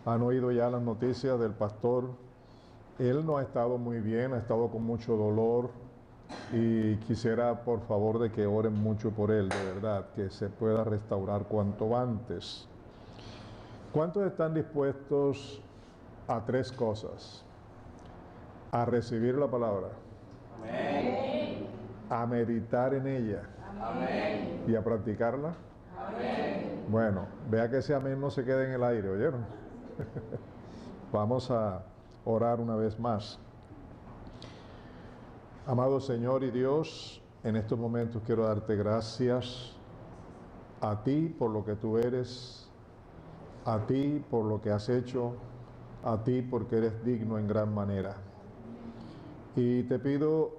Han oído ya las noticias del pastor. Él no ha estado muy bien, ha estado con mucho dolor y quisiera por favor de que oren mucho por él, de verdad, que se pueda restaurar cuanto antes. ¿Cuántos están dispuestos a tres cosas? A recibir la palabra. Amén. A meditar en ella. Amén. Y a practicarla. Amén. Bueno, vea que ese amén no se quede en el aire, ¿oyeron? Vamos a orar una vez más. Amado Señor y Dios, en estos momentos quiero darte gracias a ti por lo que tú eres, a ti por lo que has hecho, a ti porque eres digno en gran manera. Y te pido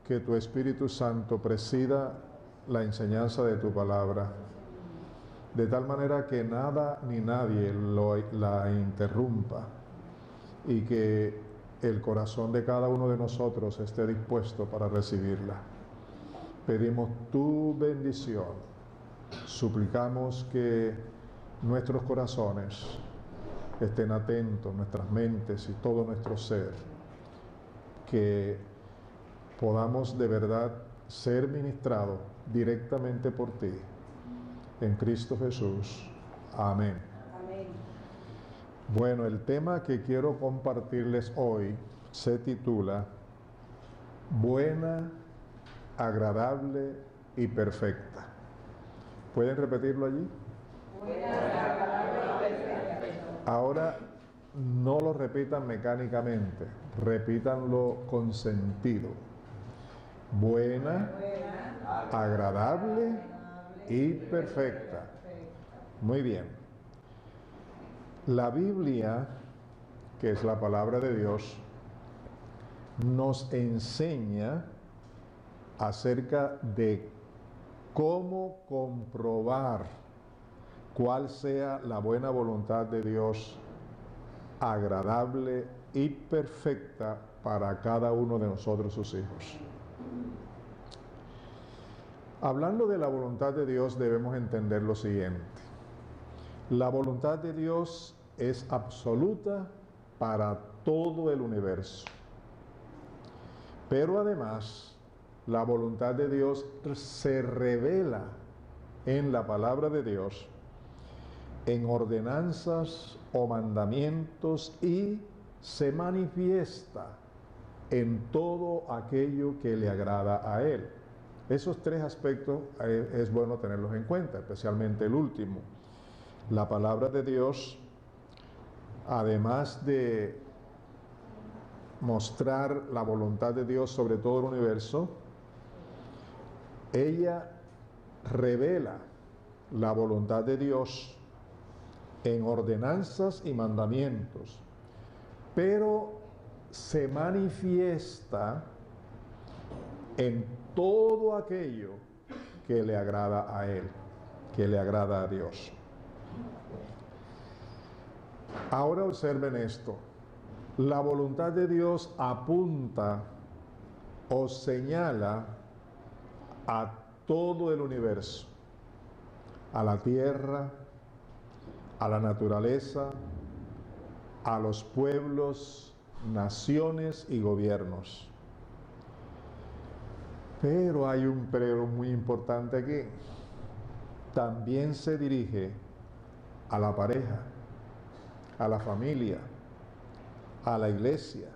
que tu Espíritu Santo presida la enseñanza de tu palabra, de tal manera que nada ni nadie la interrumpa y que el corazón de cada uno de nosotros esté dispuesto para recibirla. Pedimos tu bendición, suplicamos que nuestros corazones estén atentos, nuestras mentes y todo nuestro ser, que podamos de verdad ser ministrados directamente por ti, en Cristo Jesús. Amén. Amén. Bueno, el tema que quiero compartirles hoy se titula Buena, agradable y perfecta. ¿Pueden repetirlo allí? Buena, agradable y perfecta. Ahora no lo repitan mecánicamente, repítanlo con sentido. Buena, agradable y perfecta. Muy bien. La Biblia, que es la palabra de Dios, nos enseña acerca de cómo comprobar cuál sea la buena voluntad de Dios, agradable y perfecta para cada uno de nosotros sus hijos. Hablando de la voluntad de Dios, debemos entender lo siguiente. La voluntad de Dios es absoluta para todo el universo. Pero además, la voluntad de Dios se revela en la palabra de Dios, en ordenanzas o mandamientos, y se manifiesta en todo aquello que le agrada a Él. Esos tres aspectos es bueno tenerlos en cuenta, especialmente el último. La palabra de Dios, además de mostrar la voluntad de Dios sobre todo el universo, ella revela la voluntad de Dios en ordenanzas y mandamientos, pero se manifiesta en todo aquello que le agrada a Él, que le agrada a Dios. Ahora observen esto. La voluntad de Dios apunta o señala a todo el universo, a la tierra, a la naturaleza, a los pueblos, naciones y gobiernos. Pero hay un pero muy importante aquí. También se dirige a la pareja, a la familia, a la iglesia.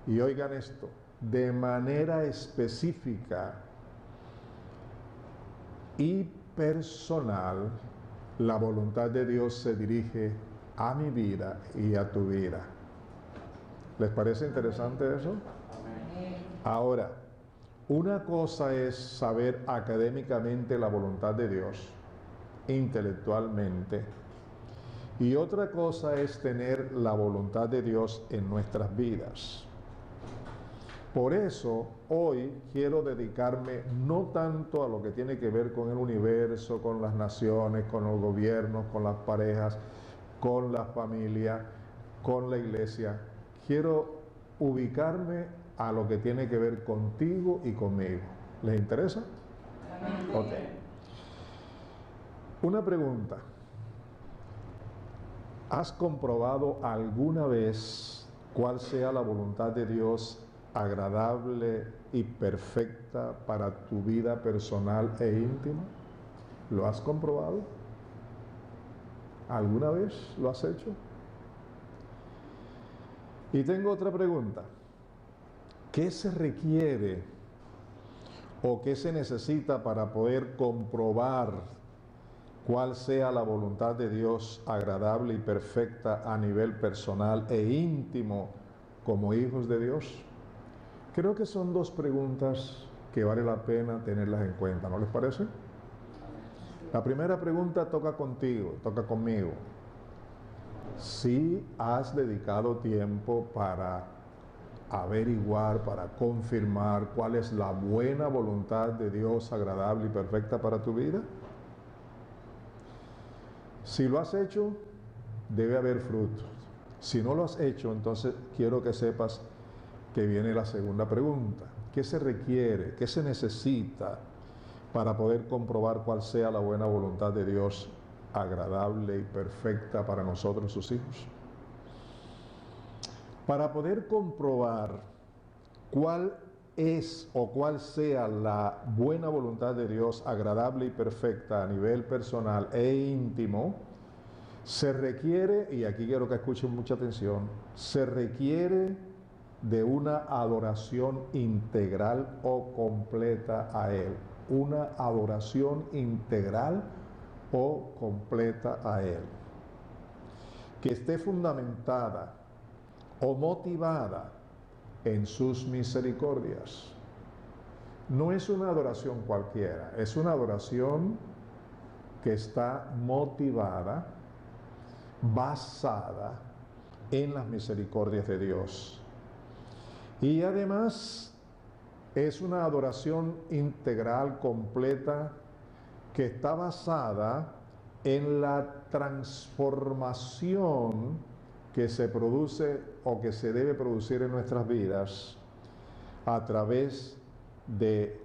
Y oigan esto, de manera específica y personal, la voluntad de Dios se dirige a mi vida y a tu vida. ¿Les parece interesante eso? Amén. Ahora, una cosa es saber académicamente la voluntad de Dios, intelectualmente, y otra cosa es tener la voluntad de Dios en nuestras vidas. Por eso, hoy quiero dedicarme no tanto a lo que tiene que ver con el universo, con las naciones, con los gobiernos, con las parejas, con la familia, con la iglesia. Quiero ubicarme a lo que tiene que ver contigo y conmigo. ¿Les interesa? Amén. Ok. Una pregunta. ¿Has comprobado alguna vez cuál sea la voluntad de Dios agradable y perfecta para tu vida personal e íntima? ¿Lo has comprobado? ¿Alguna vez lo has hecho? Y tengo otra pregunta. ¿Qué se requiere o qué se necesita para poder comprobar cuál sea la voluntad de Dios agradable y perfecta a nivel personal e íntimo como hijos de Dios? Creo que son dos preguntas que vale la pena tenerlas en cuenta, ¿no les parece? La primera pregunta toca contigo, toca conmigo. Si has dedicado tiempo para averiguar, para confirmar cuál es la buena voluntad de Dios agradable y perfecta para tu vida. Si lo has hecho, debe haber frutos. Si no lo has hecho, entonces quiero que sepas que viene la segunda pregunta. ¿Qué se requiere? ¿Qué se necesita para poder comprobar cuál sea la buena voluntad de Dios agradable y perfecta para nosotros, sus hijos? Para poder comprobar cuál es o cuál sea la buena voluntad de Dios agradable y perfecta a nivel personal e íntimo, se requiere, y aquí quiero que escuchen mucha atención, se requiere de una adoración integral o completa a Él. Una adoración integral o completa a Él, que esté fundamentada o motivada en sus misericordias. No es una adoración cualquiera, es una adoración que está motivada, basada en las misericordias de Dios. Y además es una adoración integral, completa, que está basada en la transformación que se produce o que se debe producir en nuestras vidas a través de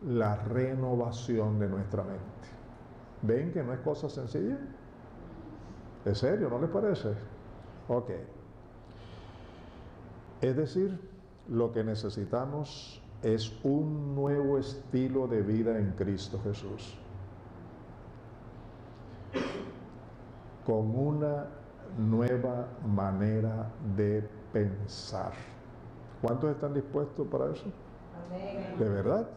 la renovación de nuestra mente. ¿Ven que no es cosa sencilla? ¿En serio? ¿No les parece? Ok. Es decir, lo que necesitamos es un nuevo estilo de vida en Cristo Jesús, con una nueva manera de pensar. ¿Cuántos están dispuestos para eso? Amén. ¿De verdad?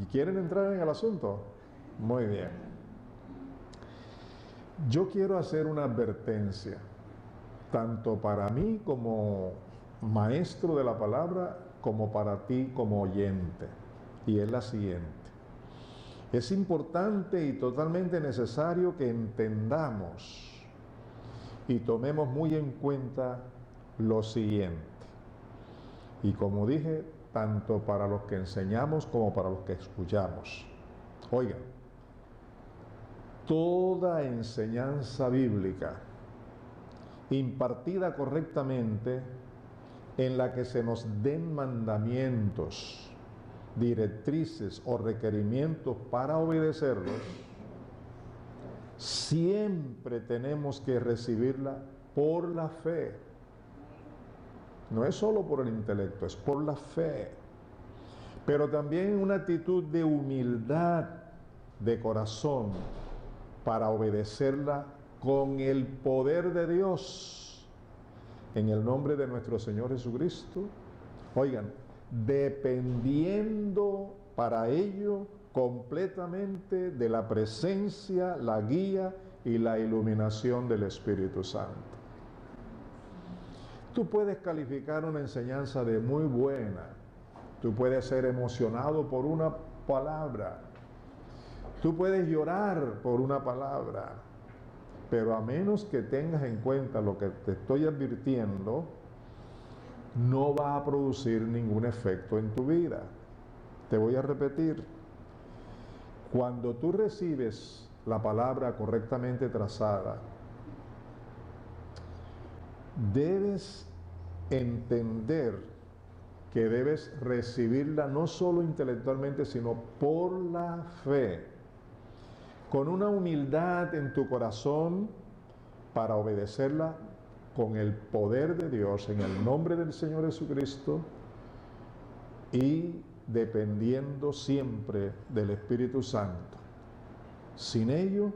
¿Y quieren entrar en el asunto? Muy bien. Yo quiero hacer una advertencia, tanto para mí como maestro de la palabra, como para ti como oyente. Y es la siguiente. Es importante y totalmente necesario que entendamos y tomemos muy en cuenta lo siguiente. Y como dije, tanto para los que enseñamos como para los que escuchamos. Oigan, toda enseñanza bíblica impartida correctamente, en la que se nos den mandamientos, directrices o requerimientos para obedecerlos, siempre tenemos que recibirla por la fe. No es solo por el intelecto, es por la fe. Pero también una actitud de humildad de corazón para obedecerla con el poder de Dios, en el nombre de nuestro Señor Jesucristo. Oigan, dependiendo para ello completamente de la presencia, la guía y la iluminación del Espíritu Santo. Tú puedes calificar una enseñanza de muy buena, tú puedes ser emocionado por una palabra, tú puedes llorar por una palabra, pero a menos que tengas en cuenta lo que te estoy advirtiendo, no va a producir ningún efecto en tu vida. Te voy a repetir. Cuando tú recibes la palabra correctamente trazada, debes entender que debes recibirla no solo intelectualmente, sino por la fe, con una humildad en tu corazón para obedecerla con el poder de Dios, en el nombre del Señor Jesucristo, y dependiendo siempre del Espíritu Santo. Sin ello,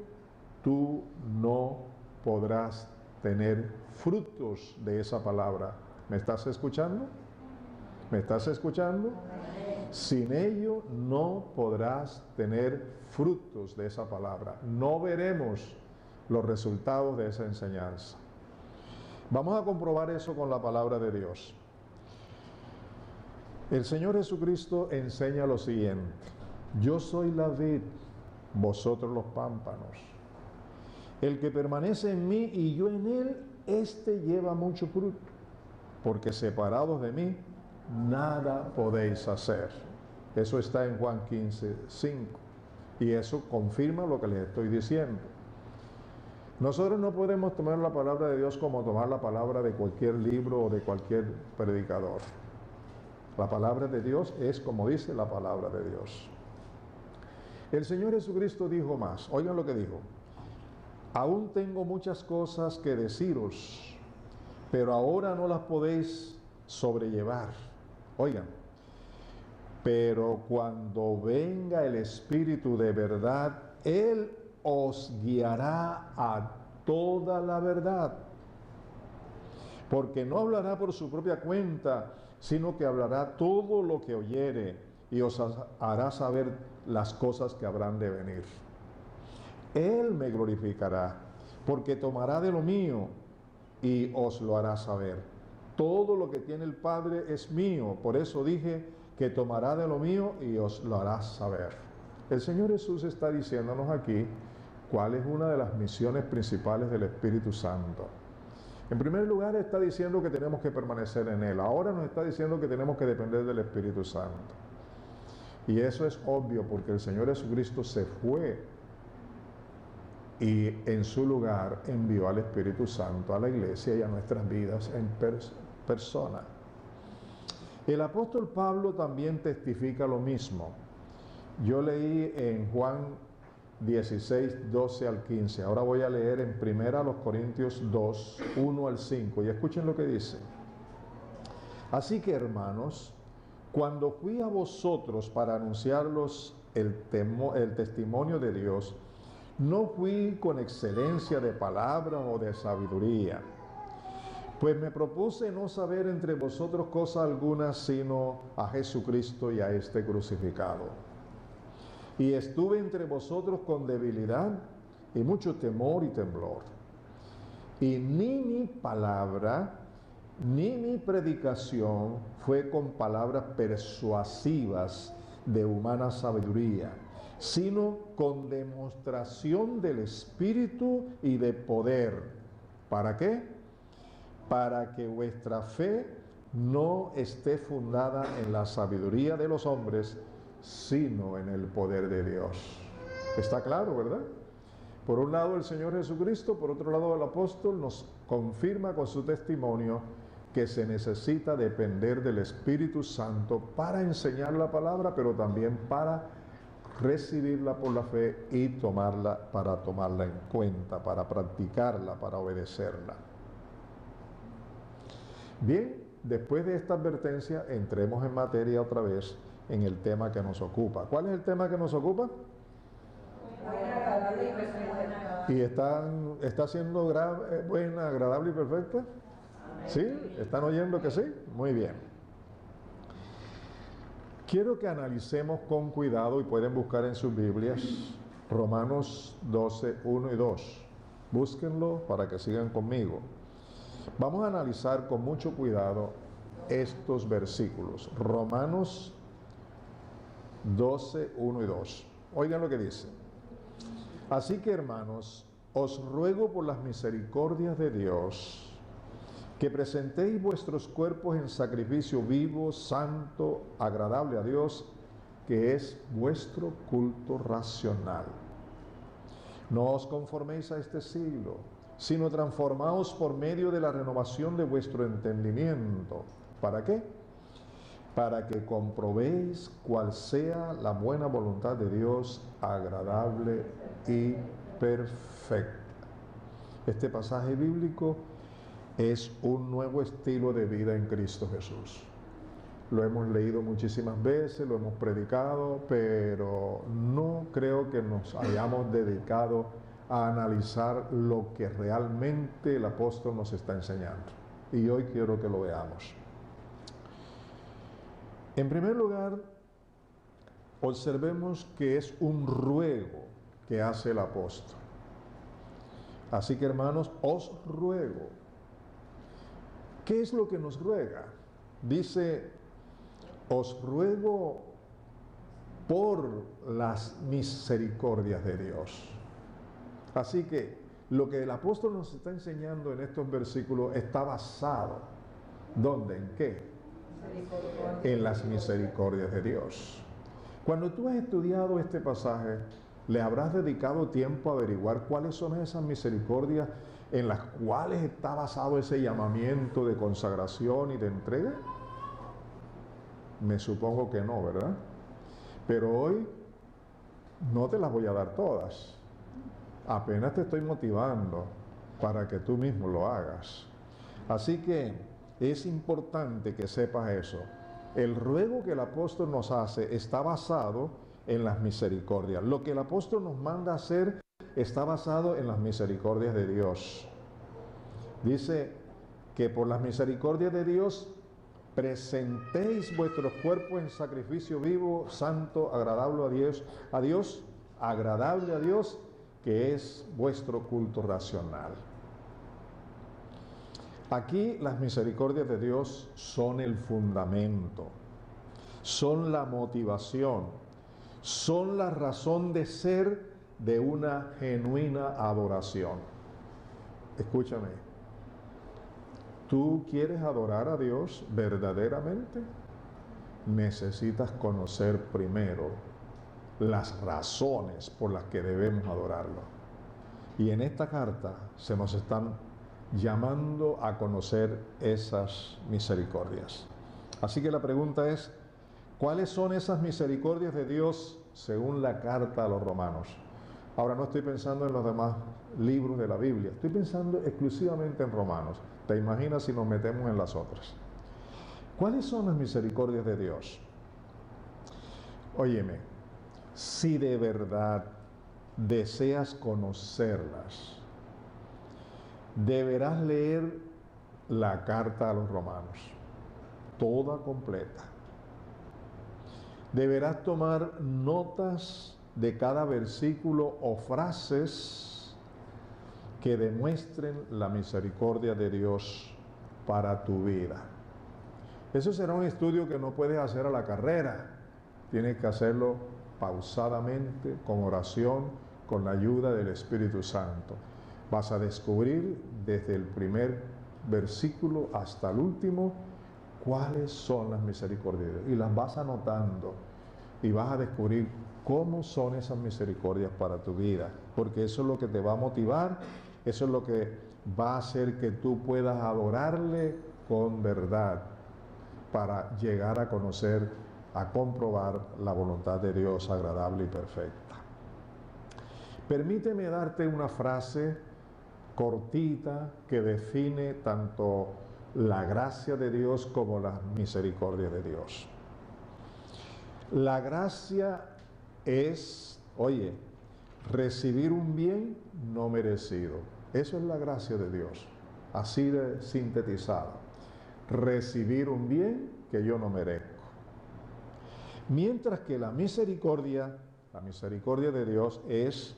tú no podrás tener frutos de esa palabra. ¿Me estás escuchando? ¿Me estás escuchando? Sin ello no podrás tener frutos de esa palabra. No veremos los resultados de esa enseñanza. Vamos a comprobar eso con la palabra de Dios. El Señor Jesucristo enseña lo siguiente: yo soy la vid, vosotros los pámpanos. El que permanece en mí y yo en él, éste lleva mucho fruto, porque separados de mí, nada podéis hacer. Eso está en Juan 15:5. Y eso confirma lo que les estoy diciendo. Nosotros no podemos tomar la palabra de Dios como tomar la palabra de cualquier libro o de cualquier predicador. La palabra de Dios es como dice la palabra de Dios. El Señor Jesucristo dijo más. Oigan lo que dijo: aún tengo muchas cosas que deciros, pero ahora no las podéis sobrellevar. Oigan, pero cuando venga el Espíritu de verdad, Él os guiará a toda la verdad, porque no hablará por su propia cuenta, sino que hablará todo lo que oyere y os hará saber las cosas que habrán de venir. Él me glorificará, porque tomará de lo mío y os lo hará saber. Todo lo que tiene el Padre es mío, por eso dije que tomará de lo mío y os lo hará saber. El Señor Jesús está diciéndonos aquí cuál es una de las misiones principales del Espíritu Santo. En primer lugar, está diciendo que tenemos que permanecer en Él. Ahora nos está diciendo que tenemos que depender del Espíritu Santo. Y eso es obvio porque el Señor Jesucristo se fue y en su lugar envió al Espíritu Santo a la iglesia y a nuestras vidas en persona. El apóstol Pablo también testifica lo mismo. Yo leí en Juan 16, 12 al 15. Ahora voy a leer en 1 Corintios 2, 1 al 5. Y escuchen lo que dice. Así que, hermanos, cuando fui a vosotros para anunciarlos el testimonio de Dios, no fui con excelencia de palabra o de sabiduría, pues me propuse no saber entre vosotros cosa alguna sino a Jesucristo y a este crucificado. Y estuve entre vosotros con debilidad y mucho temor y temblor. Y ni mi palabra ni mi predicación fue con palabras persuasivas de humana sabiduría, sino con demostración del Espíritu y de poder. ¿Para qué? Para que vuestra fe no esté fundada en la sabiduría de los hombres, sino en el poder de Dios. Está claro, ¿verdad? Por un lado el Señor Jesucristo, por otro lado el apóstol nos confirma con su testimonio que se necesita depender del Espíritu Santo para enseñar la palabra, pero también para recibirla por la fe y para tomarla en cuenta, para practicarla, para obedecerla. Bien, después de esta advertencia, entremos en materia otra vez en el tema que nos ocupa. ¿Cuál es el tema que nos ocupa? ¿Y está siendo buena, agradable y perfecta? ¿Sí? ¿Están oyendo que sí? Muy bien. Quiero que analicemos con cuidado, y pueden buscar en sus Biblias, Romanos 12, 1 y 2. Búsquenlo para que sigan conmigo. Vamos a analizar con mucho cuidado estos versículos. Romanos 12, 1 y 2. Oigan lo que dice. Así que, hermanos, os ruego por las misericordias de Dios que presentéis vuestros cuerpos en sacrificio vivo, santo, agradable a Dios, que es vuestro culto racional. No os conforméis a este siglo, sino transformaos por medio de la renovación de vuestro entendimiento. ¿Para qué? Para que comprobéis cuál sea la buena voluntad de Dios, agradable y perfecta. Este pasaje bíblico es un nuevo estilo de vida en Cristo Jesús. Lo hemos leído muchísimas veces, lo hemos predicado, pero no creo que nos hayamos dedicado a analizar lo que realmente el apóstol nos está enseñando. Y hoy quiero que lo veamos. En primer lugar, observemos que es un ruego que hace el apóstol. Así que, hermanos, os ruego. ¿Qué es lo que nos ruega? Dice, os ruego por las misericordias de Dios. Así que lo que el apóstol nos está enseñando en estos versículos está basado, ¿dónde? ¿En qué? En las misericordias de Dios. Cuando tú has estudiado este pasaje, ¿le habrás dedicado tiempo a averiguar cuáles son esas misericordias en las cuales está basado ese llamamiento de consagración y de entrega? Me supongo que no, ¿verdad? Pero hoy no te las voy a dar todas. Apenas te estoy motivando para que tú mismo lo hagas. Así que es importante que sepas eso. El ruego que el apóstol nos hace está basado en las misericordias. Lo que el apóstol nos manda a hacer está basado en las misericordias de Dios. Dice que por las misericordias de Dios presentéis vuestros cuerpos en sacrificio vivo, santo, agradable a Dios, agradable a Dios, que es vuestro culto racional. Aquí las misericordias de Dios son el fundamento, son la motivación, son la razón de ser de una genuina adoración. Escúchame, ¿tú quieres adorar a Dios verdaderamente? Necesitas conocer primero las razones por las que debemos adorarlo. Y en esta carta se nos están llamando a conocer esas misericordias. Así que la pregunta es, ¿cuáles son esas misericordias de Dios según la carta a los romanos? Ahora no estoy pensando en los demás libros de la Biblia, estoy pensando exclusivamente en Romanos. ¿Te imaginas si nos metemos en las otras? ¿Cuáles son las misericordias de Dios? Óyeme, si de verdad deseas conocerlas, deberás leer la carta a los romanos, toda completa. Deberás tomar notas de cada versículo o frases que demuestren la misericordia de Dios para tu vida. Eso será un estudio que no puedes hacer a la carrera. Tienes que hacerlo pausadamente, con oración, con la ayuda del Espíritu Santo. Vas a descubrir desde el primer versículo hasta el último cuáles son las misericordias de Dios. Y las vas anotando y vas a descubrir cómo son esas misericordias para tu vida. Porque eso es lo que te va a motivar, eso es lo que va a hacer que tú puedas adorarle con verdad para llegar a conocer, a comprobar la voluntad de Dios agradable y perfecta. Permíteme darte una frase cortita que define tanto la gracia de Dios como la misericordia de Dios. La gracia es, oye, recibir un bien no merecido. Eso es la gracia de Dios, así de sintetizado. Recibir un bien que yo no merezco. Mientras que la misericordia de Dios es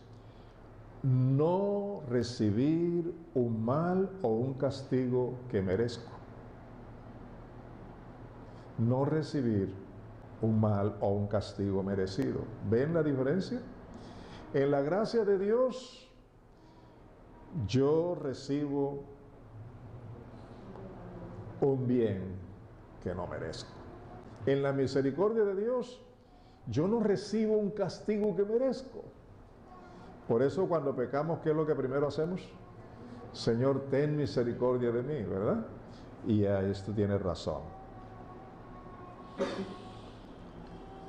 no recibir un mal o un castigo que merezco. No recibir un mal o un castigo merecido. ¿Ven la diferencia? En la gracia de Dios, yo recibo un bien que no merezco. En la misericordia de Dios, yo no recibo un castigo que merezco. Por eso cuando pecamos, ¿qué es lo que primero hacemos? Señor, ten misericordia de mí, ¿verdad? Y a esto tienes razón.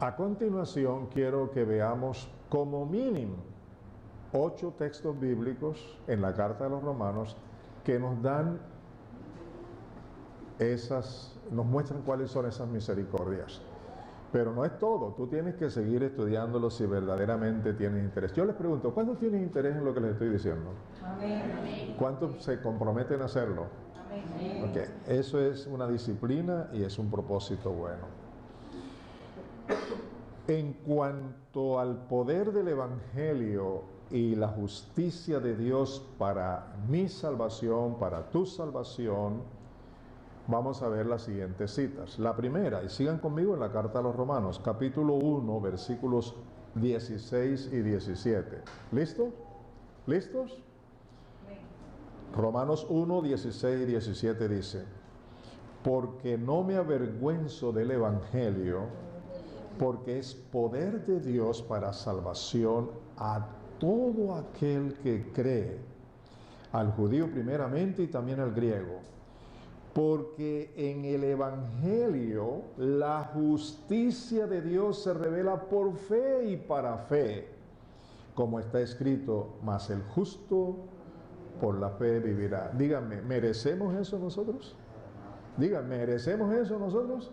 A continuación, quiero que veamos como mínimo 8 textos bíblicos en la carta de los Romanos que nos dan nos muestran cuáles son esas misericordias. Pero no es todo, tú tienes que seguir estudiándolo si verdaderamente tienes interés. Yo les pregunto, ¿cuántos tienen interés en lo que les estoy diciendo? Amén. ¿Cuántos se comprometen a hacerlo? Amén. Okay. Eso es una disciplina y es un propósito bueno. En cuanto al poder del Evangelio y la justicia de Dios para mi salvación, para tu salvación, vamos a ver las siguientes citas. La primera, y sigan conmigo en la carta a los Romanos, capítulo 1, versículos 16 y 17. ¿Listos? ¿Listos? Romanos 1, 16 y 17 dice: porque no me avergüenzo del Evangelio, porque es poder de Dios para salvación a todo aquel que cree, al judío primeramente y también al griego. Porque en el Evangelio la justicia de Dios se revela por fe y para fe, como está escrito, mas el justo por la fe vivirá. Díganme, ¿merecemos eso nosotros? Díganme, ¿merecemos eso nosotros?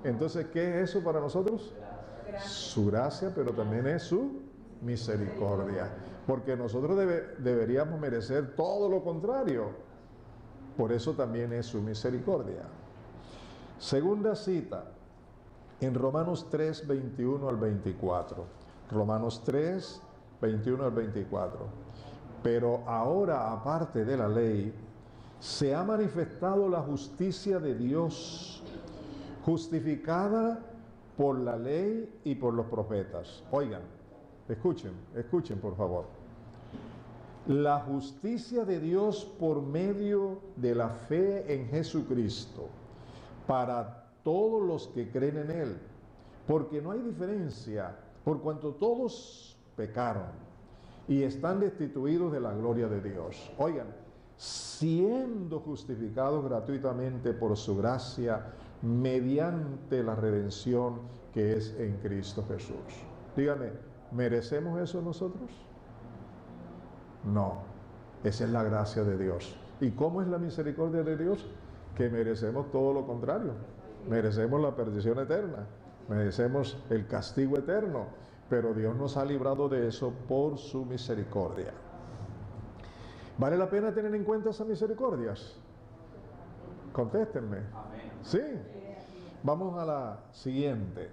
Entonces, ¿qué es eso para nosotros? Su gracia, pero también es su misericordia. Porque nosotros deberíamos merecer todo lo contrario. Por eso también es su misericordia. Segunda cita, en Romanos 3, 21 al 24. Romanos 3, 21 al 24. Pero ahora, aparte de la ley, se ha manifestado la justicia de Dios, justificada por la ley y por los profetas. Oigan, escuchen por favor. La justicia de Dios por medio de la fe en Jesucristo para todos los que creen en Él, porque no hay diferencia, por cuanto todos pecaron y están destituidos de la gloria de Dios. Oigan, siendo justificados gratuitamente por su gracia mediante la redención que es en Cristo Jesús. Dígame, ¿merecemos eso nosotros? No, esa es la gracia de Dios. ¿Y cómo es la misericordia de Dios? Que merecemos todo lo contrario. Merecemos la perdición eterna, merecemos el castigo eterno, pero Dios nos ha librado de eso por su misericordia. ¿Vale la pena tener en cuenta esas misericordias? Contéstenme. ¿Sí? Vamos a la siguiente.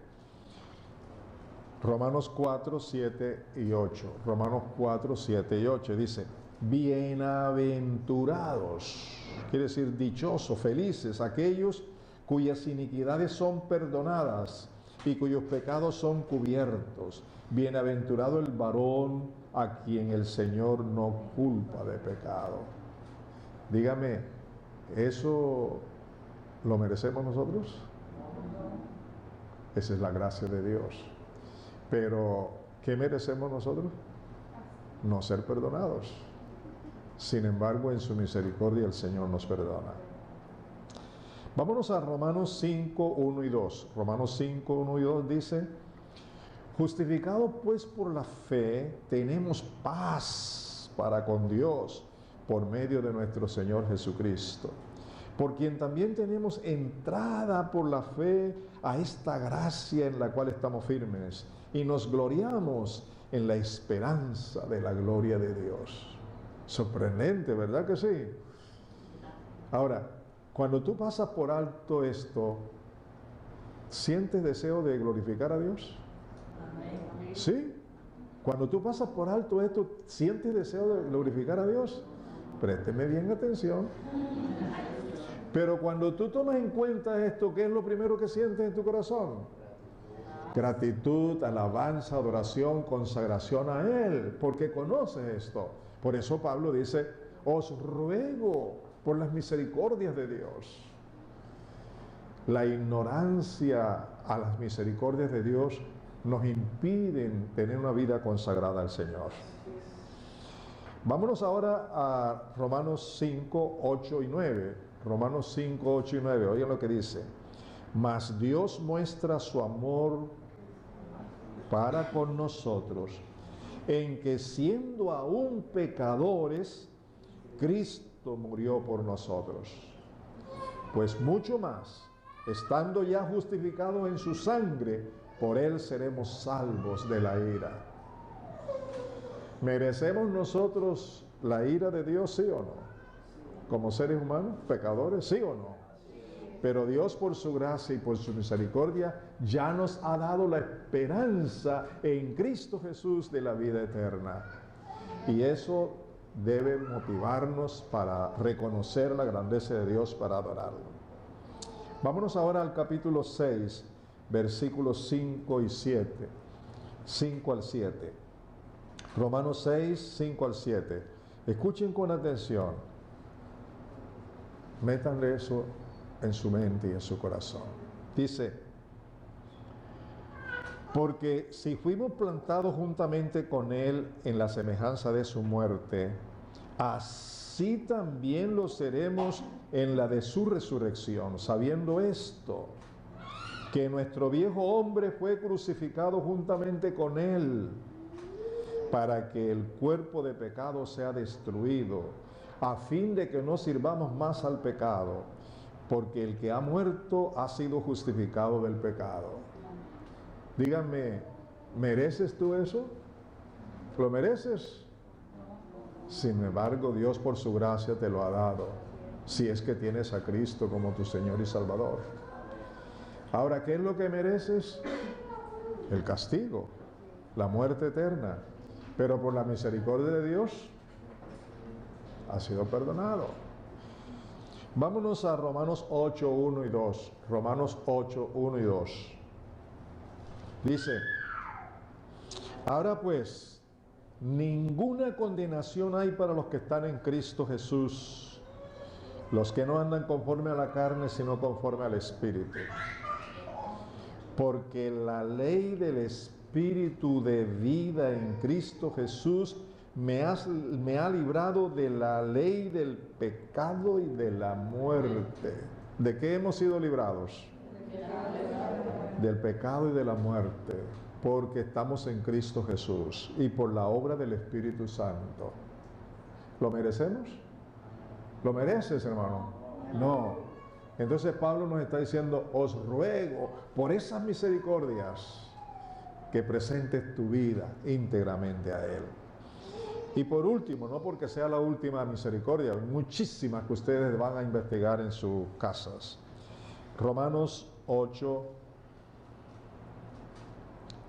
Romanos 4, 7 y 8. Romanos 4, 7 y 8 dice: bienaventurados, quiere decir dichosos, felices, aquellos cuyas iniquidades son perdonadas y cuyos pecados son cubiertos. Bienaventurado el varón a quien el Señor no culpa de pecado. Dígame, ¿eso lo merecemos nosotros? Esa es la gracia de Dios. Pero, ¿qué merecemos nosotros? No ser perdonados. Sin embargo, en su misericordia el Señor nos perdona. Vámonos a Romanos 5, 1 y 2. Romanos 5, 1 y 2 dice: justificados pues por la fe, tenemos paz para con Dios por medio de nuestro Señor Jesucristo, por quien también tenemos entrada por la fe a esta gracia en la cual estamos firmes y nos gloriamos en la esperanza de la gloria de Dios. Sorprendente, ¿verdad que sí? Ahora, cuando tú pasas por alto esto, ¿sientes deseo de glorificar a Dios? ¿Sí? Cuando tú pasas por alto esto, ¿sientes deseo de glorificar a Dios? Présteme bien atención. Pero cuando tú tomas en cuenta esto, ¿qué es lo primero que sientes en tu corazón? Gratitud, alabanza, adoración, consagración a Él, porque conoces esto. Por eso Pablo dice: os ruego por las misericordias de Dios. La ignorancia a las misericordias de Dios nos impiden tener una vida consagrada al Señor. Vámonos ahora a Romanos 5, 8 y 9. Romanos 5, 8 y 9. Oigan lo que dice: mas Dios muestra su amor para con nosotros, en que siendo aún pecadores, Cristo murió por nosotros. Pues mucho más, estando ya justificados en su sangre, por él seremos salvos de la ira. ¿Merecemos nosotros la ira de Dios, sí o no? Como seres humanos, pecadores, sí o no. Pero Dios, por su gracia y por su misericordia, ya nos ha dado la esperanza en Cristo Jesús de la vida eterna. Y eso debe motivarnos para reconocer la grandeza de Dios, para adorarlo. Vámonos ahora al capítulo 6, versículos 5 y 7. 5 al 7. Romanos 6, 5 al 7. Escuchen con atención. Métanle eso en su mente y en su corazón. Dice: porque si fuimos plantados juntamente con él en la semejanza de su muerte, así también lo seremos en la de su resurrección, sabiendo esto, que nuestro viejo hombre fue crucificado juntamente con él, para que el cuerpo de pecado sea destruido, a fin de que no sirvamos más al pecado, porque el que ha muerto ha sido justificado del pecado. Díganme, ¿mereces tú eso? ¿Lo mereces? Sin embargo, Dios por su gracia te lo ha dado, si es que tienes a Cristo como tu Señor y Salvador. Ahora, ¿qué es lo que mereces? El castigo, la muerte eterna. Pero por la misericordia de Dios, has sido perdonado. Vámonos a Romanos 8, 1 y 2. Romanos 8, 1 y 2. Dice: ahora pues, ninguna condenación hay para los que están en Cristo Jesús, los que no andan conforme a la carne, sino conforme al Espíritu. Porque la ley del Espíritu de vida en Cristo Jesús me ha librado de la ley del pecado y de la muerte. ¿De qué hemos sido librados? Del pecado y de la muerte, porque estamos en Cristo Jesús y por la obra del Espíritu Santo. ¿Lo merecemos? ¿Lo mereces, hermano? No. Entonces Pablo nos está diciendo: os ruego por esas misericordias que presentes tu vida íntegramente a Él. Y por último, no porque sea la última misericordia, hay muchísimas que ustedes van a investigar en sus casas. Romanos 8,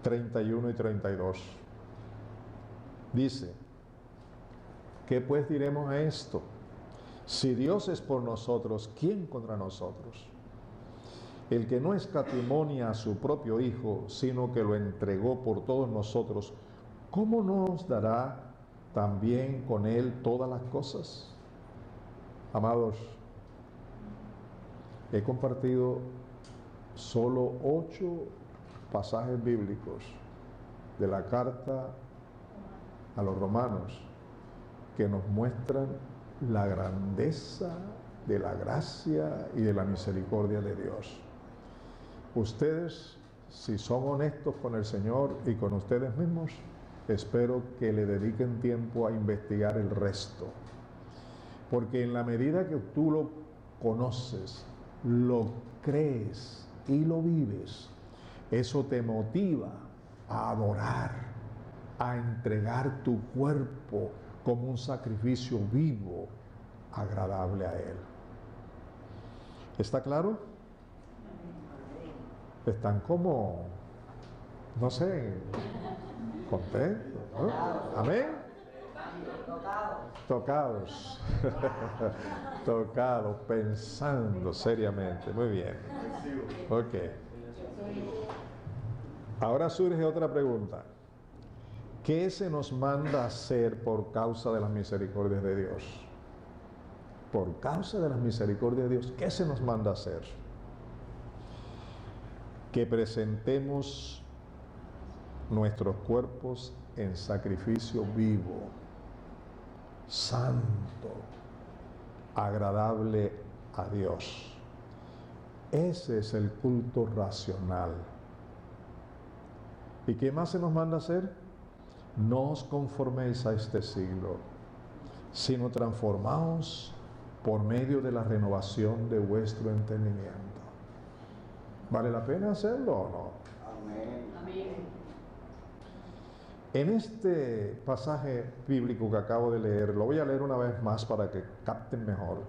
31 y 32. Dice: ¿qué pues diremos a esto? Si Dios es por nosotros, ¿quién contra nosotros? El que no escatimonia a su propio Hijo, sino que lo entregó por todos nosotros, ¿cómo no nos dará también con Él todas las cosas? Amados, he compartido solo 8 pasajes bíblicos de la carta a los romanos que nos muestran la grandeza de la gracia y de la misericordia de Dios. Ustedes, si son honestos con el Señor y con ustedes mismos, espero que le dediquen tiempo a investigar el resto, porque en la medida que tú lo conoces, lo crees y lo vives, eso te motiva a adorar, a entregar tu cuerpo como un sacrificio vivo, agradable a Él. ¿Está claro? Están como, no sé, contentos, ¿no? ¿Amén? Tocados. Tocados, pensando seriamente. Muy bien. Ok. Ahora surge otra pregunta. ¿Qué se nos manda hacer por causa de las misericordias de Dios? Por causa de las misericordias de Dios, ¿qué se nos manda hacer? Que presentemos nuestros cuerpos en sacrificio vivo, santo, agradable a Dios. Ese es el culto racional. ¿Y qué más se nos manda hacer? No os conforméis a este siglo, sino transformaos por medio de la renovación de vuestro entendimiento. ¿Vale la pena hacerlo o no? Amén. En este pasaje bíblico que acabo de leer, lo voy a leer una vez más para que capten mejor.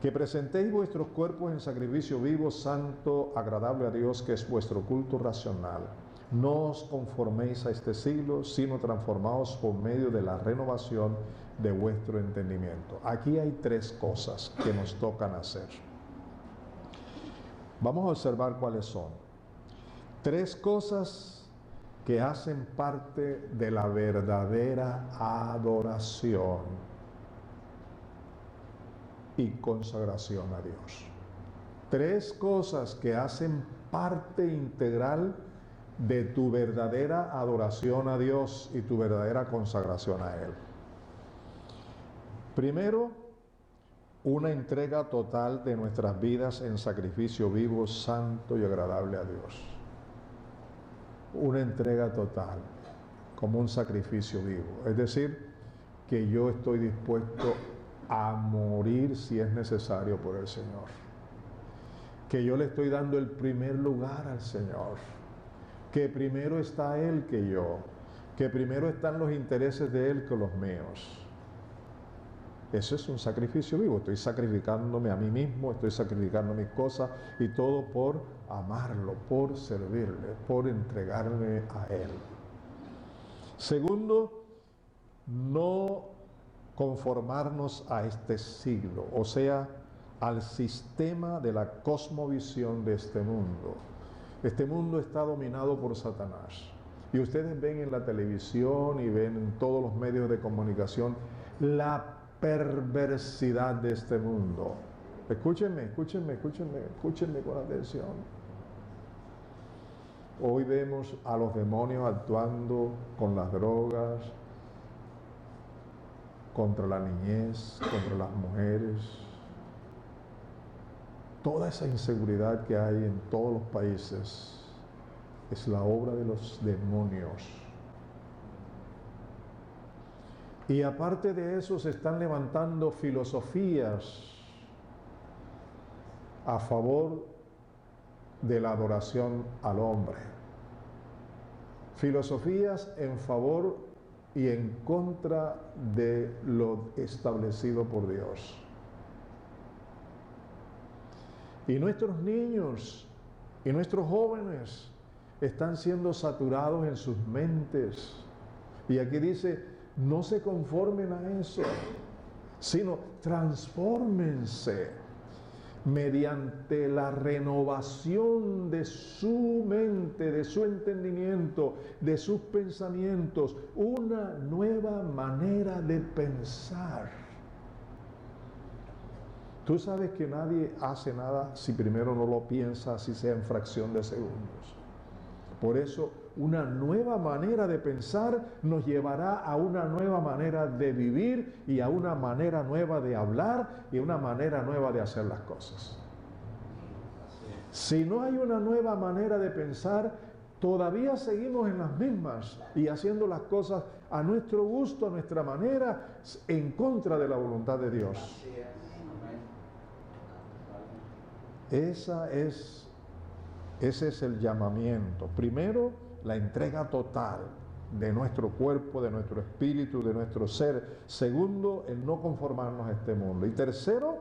Que presentéis vuestros cuerpos en sacrificio vivo, santo, agradable a Dios, que es vuestro culto racional. No os conforméis a este siglo, sino transformaos por medio de la renovación de vuestro entendimiento. Aquí hay tres cosas que nos tocan hacer. Vamos a observar cuáles son. Tres cosas que hacen parte de la verdadera adoración y consagración a Dios. Tres cosas que hacen parte integral de tu verdadera adoración a Dios y tu verdadera consagración a Él. Primero, una entrega total de nuestras vidas en sacrificio vivo, santo y agradable a Dios. Una entrega total, como un sacrificio vivo. Es decir, que yo estoy dispuesto a morir si es necesario por el Señor. Que yo le estoy dando el primer lugar al Señor. Que primero está Él que yo. Que primero están los intereses de Él que los míos. Eso es un sacrificio vivo. Estoy sacrificándome a mí mismo, estoy sacrificando mis cosas y todo por amarlo, por servirle, por entregarme a Él. Segundo, no conformarnos a este siglo, o sea, al sistema de la cosmovisión de este mundo. Este mundo está dominado por Satanás. Y ustedes ven en la televisión y ven en todos los medios de comunicación la perversidad de este mundo. Escúchenme con atención. Hoy vemos a los demonios actuando con las drogas, contra la niñez, contra las mujeres. Toda esa inseguridad que hay en todos los países es la obra de los demonios. Y aparte de eso se están levantando filosofías a favor de la adoración al hombre. Filosofías en favor y en contra de lo establecido por Dios. Y nuestros niños y nuestros jóvenes están siendo saturados en sus mentes. Y aquí dice, no se conformen a eso, sino transfórmense mediante la renovación de su mente, de su entendimiento, de sus pensamientos, una nueva manera de pensar. Tú sabes que nadie hace nada si primero no lo piensa, así sea en fracción de segundos. Por eso, una nueva manera de pensar nos llevará a una nueva manera de vivir y a una manera nueva de hablar y a una manera nueva de hacer las cosas. Si no hay una nueva manera de pensar, todavía seguimos en las mismas y haciendo las cosas a nuestro gusto, a nuestra manera, en contra de la voluntad de Dios. Ese es el llamamiento. Primero, la entrega total de nuestro cuerpo, de nuestro espíritu, de nuestro ser. Segundo, el no conformarnos a este mundo. Y tercero,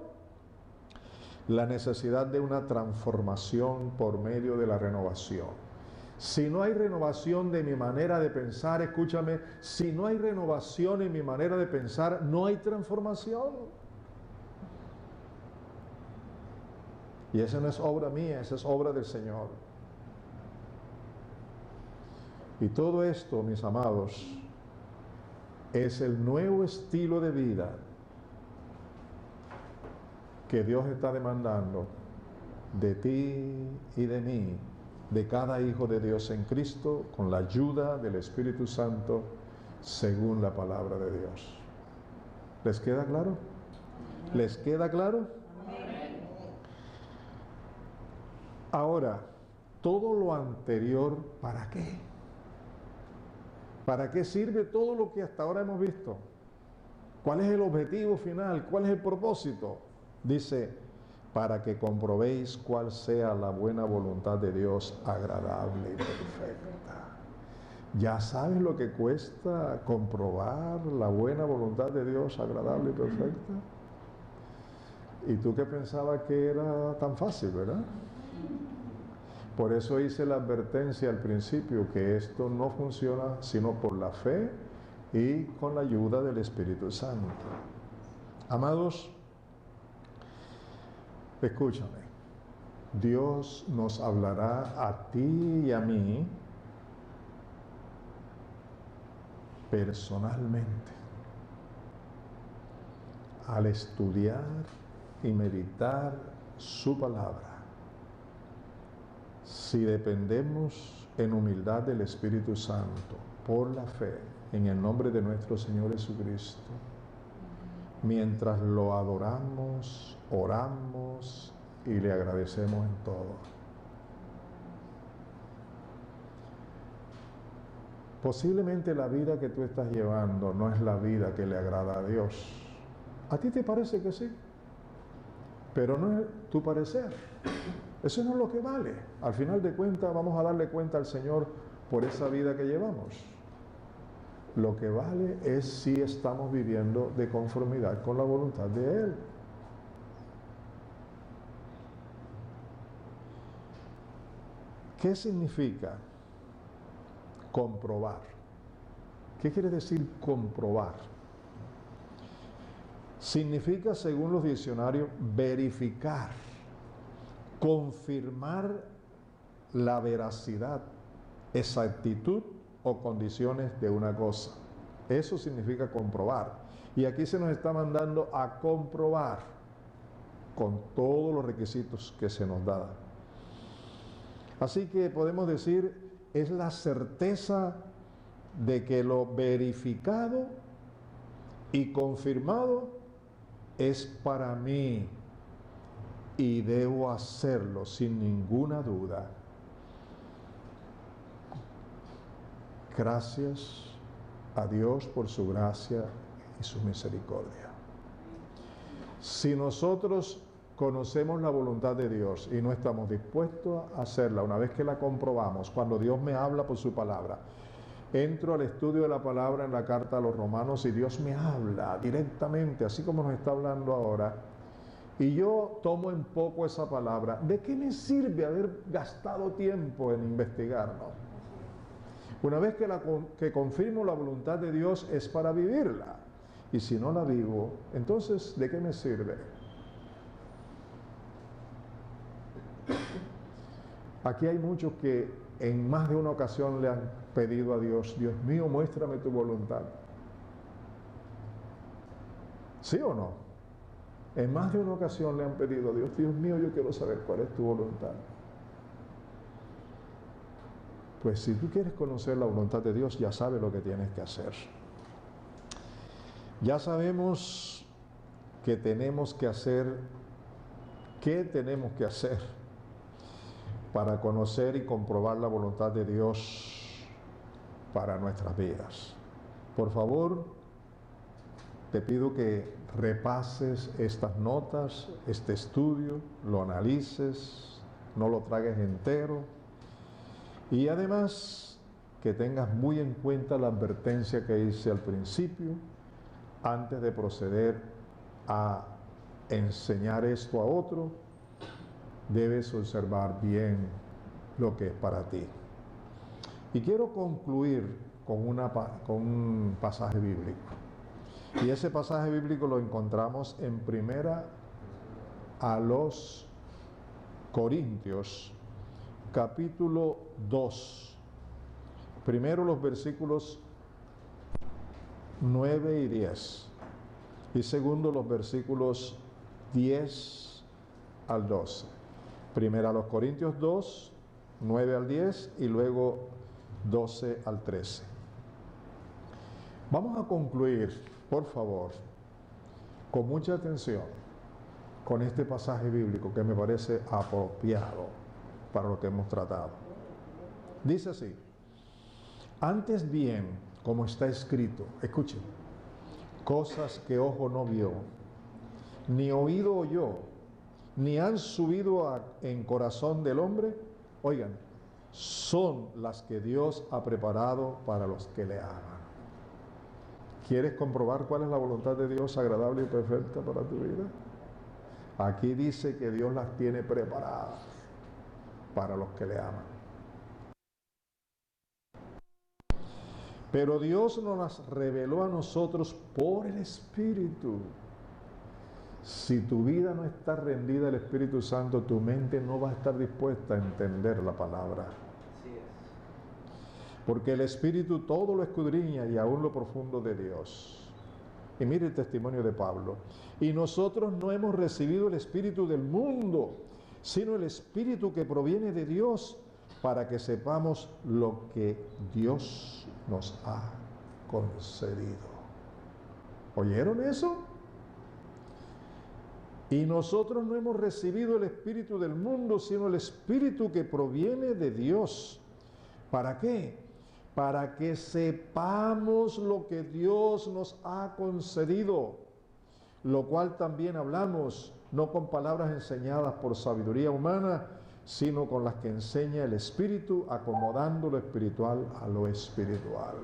la necesidad de una transformación por medio de la renovación. Si no hay renovación de mi manera de pensar, escúchame, si no hay renovación en mi manera de pensar, no hay transformación. Y esa no es obra mía, esa es obra del Señor. Y todo esto, mis amados, es el nuevo estilo de vida que Dios está demandando de ti y de mí, de cada hijo de Dios en Cristo, con la ayuda del Espíritu Santo, según la palabra de Dios. ¿Les queda claro? ¿Les queda claro? Ahora, todo lo anterior, ¿para qué? ¿Para qué sirve todo lo que hasta ahora hemos visto? ¿Cuál es el objetivo final? ¿Cuál es el propósito? Dice, para que comprobéis cuál sea la buena voluntad de Dios, agradable y perfecta. ¿Ya sabes lo que cuesta comprobar la buena voluntad de Dios, agradable y perfecta? ¿Y tú que pensabas que era tan fácil, verdad? Por eso hice la advertencia al principio que esto no funciona sino por la fe y con la ayuda del Espíritu Santo. Amados, escúchame. Dios nos hablará a ti y a mí personalmente al estudiar y meditar su palabra. Si dependemos en humildad del Espíritu Santo, por la fe, en el nombre de nuestro Señor Jesucristo, mientras lo adoramos, oramos y le agradecemos en todo. Posiblemente la vida que tú estás llevando no es la vida que le agrada a Dios. ¿A ti te parece que sí? Pero no es tu parecer. Eso no es lo que vale. Al final de cuentas vamos a darle cuenta al Señor por esa vida que llevamos. Lo que vale es si estamos viviendo de conformidad con la voluntad de Él. ¿Qué significa comprobar? ¿Qué quiere decir comprobar? Significa, según los diccionarios, verificar, confirmar la veracidad, exactitud o condiciones de una cosa. Eso significa comprobar. Y aquí se nos está mandando a comprobar con todos los requisitos que se nos dan. Así que podemos decir, es la certeza de que lo verificado y confirmado es para mí y debo hacerlo sin ninguna duda. Gracias a Dios por su gracia y su misericordia. Si nosotros conocemos la voluntad de Dios y no estamos dispuestos a hacerla, una vez que la comprobamos, cuando Dios me habla por su palabra, entro al estudio de la palabra en la carta a los Romanos y Dios me habla directamente, así como nos está hablando ahora, y yo tomo en poco esa palabra, ¿de qué me sirve haber gastado tiempo en investigarlo? Una vez que confirmo la voluntad de Dios es para vivirla, y si no la vivo, entonces ¿de qué me sirve? Aquí hay muchos que en más de una ocasión le han pedido a Dios, Dios mío, muéstrame tu voluntad. ¿Sí o no? En más de una ocasión le han pedido a Dios, Dios mío, yo quiero saber cuál es tu voluntad. Pues si tú quieres conocer la voluntad de Dios, ya sabes lo que tienes que hacer. Ya sabemos que tenemos que hacer, ¿qué tenemos que hacer para conocer y comprobar la voluntad de Dios para nuestras vidas? Por favor, te pido que repases estas notas, este estudio, lo analices, no lo tragues entero. Y además, que tengas muy en cuenta la advertencia que hice al principio, antes de proceder a enseñar esto a otro, debes observar bien lo que es para ti. Y quiero concluir con un pasaje bíblico. Y ese pasaje bíblico lo encontramos en Primera a los Corintios, capítulo 2. Primero los versículos 9 y 10. Y segundo los versículos 10 al 12. Primero a los Corintios 2, 9 al 10 y luego 12 al 13. Vamos a concluir, por favor, con mucha atención, con este pasaje bíblico que me parece apropiado para lo que hemos tratado. Dice así: antes bien, como está escrito, escuchen, cosas que ojo no vio, ni oído oyó, ni han subido en corazón del hombre, oigan, son las que Dios ha preparado para los que le aman. ¿Quieres comprobar cuál es la voluntad de Dios agradable y perfecta para tu vida? Aquí dice que Dios las tiene preparadas para los que le aman. Pero Dios nos las reveló a nosotros por el Espíritu. Si tu vida no está rendida al Espíritu Santo, tu mente no va a estar dispuesta a entender la palabra. Porque el Espíritu todo lo escudriña y aún lo profundo de Dios. Y mire el testimonio de Pablo. Y nosotros no hemos recibido el Espíritu del mundo, sino el Espíritu que proviene de Dios, para que sepamos lo que Dios nos ha concedido. ¿Oyeron eso? Y nosotros no hemos recibido el Espíritu del mundo, sino el Espíritu que proviene de Dios. ¿Para qué? Para que sepamos lo que Dios nos ha concedido, lo cual también hablamos, no con palabras enseñadas por sabiduría humana, sino con las que enseña el Espíritu, acomodando lo espiritual a lo espiritual.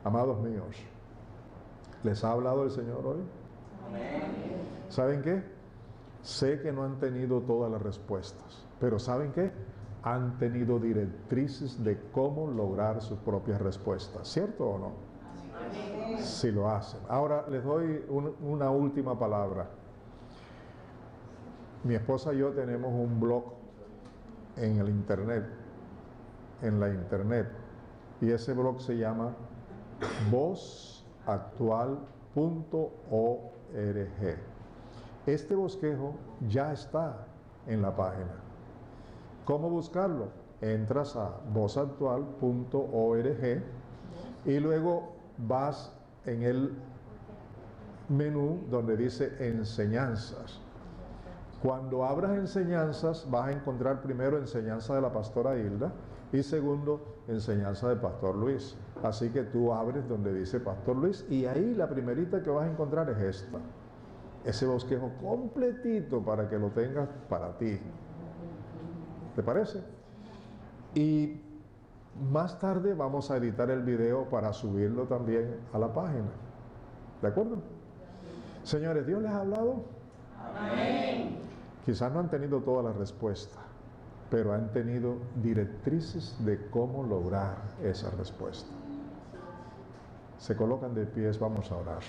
Amados míos, ¿les ha hablado el Señor hoy? Amén. ¿Saben qué? Sé que no han tenido todas las respuestas, pero ¿saben qué? Han tenido directrices de cómo lograr sus propias respuestas, ¿cierto o no? Amén. Si lo hacen. Ahora les doy una última palabra. Mi esposa y yo tenemos un blog en el internet, y ese blog se llama vozactual.org. Este bosquejo ya está en la página. ¿Cómo buscarlo? Entras a vozactual.org y luego vas en el menú donde dice enseñanzas. Cuando abras enseñanzas vas a encontrar primero enseñanza de la pastora Hilda y segundo enseñanza de Pastor Luis. Así que tú abres donde dice Pastor Luis y ahí la primerita que vas a encontrar es esta. Ese bosquejo completito para que lo tengas para ti. ¿Te parece? Y más tarde vamos a editar el video para subirlo también a la página. ¿De acuerdo? Señores, ¿Dios les ha hablado? Amén. Quizás no han tenido toda la respuesta, pero han tenido directrices de cómo lograr esa respuesta. Se colocan de pies, vamos a orar.